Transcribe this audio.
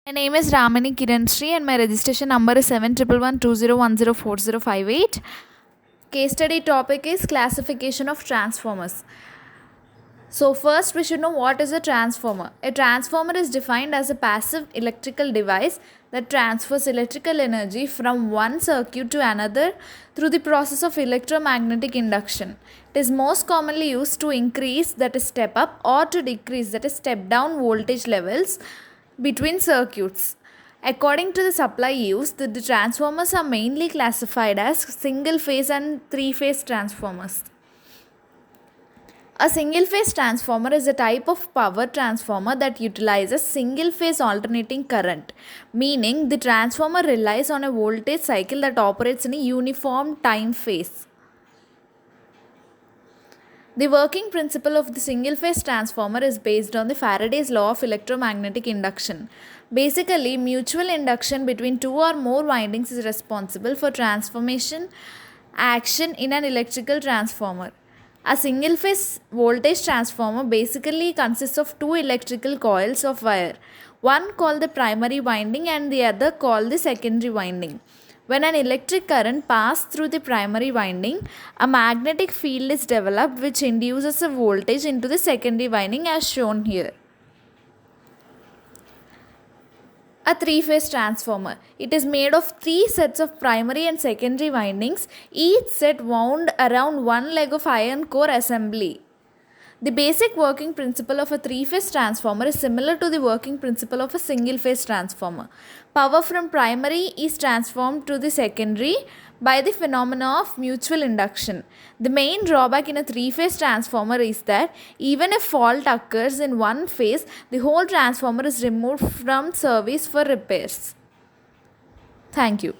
My name is Ramani Kiranshri and my registration number is 7112010408. Case study topic is classification of transformers. So first we should know what is a transformer. A transformer is defined as a passive electrical device that transfers electrical energy from one circuit to another through the process of electromagnetic induction. It is most commonly used to increase, that is step up, or to decrease, that is step down voltage levels between circuits. According to the supply used, the transformers are mainly classified as single phase and three phase transformers. A single phase transformer is a type of power transformer that utilizes single phase alternating current, meaning the transformer relies on a voltage cycle that operates in a uniform time phase. The working principle of the single phase transformer is based on the Faraday's law of electromagnetic induction. Basically, mutual induction between two or more windings is responsible for transformation action in an electrical transformer. A single phase voltage transformer basically consists of two electrical coils of wire, one called the primary winding and the other called the secondary winding. When an electric current passes through the primary winding, a magnetic field is developed which induces a voltage into the secondary winding as shown here. A three-phase transformer. It is made of three sets of primary and secondary windings, each set wound around one leg of iron core assembly. The basic working principle of a three-phase transformer is similar to the working principle of a single-phase transformer. Power from primary is transformed to the secondary by the phenomena of mutual induction. The main drawback in a three-phase transformer is that even if fault occurs in one phase, the whole transformer is removed from service for repairs. Thank you.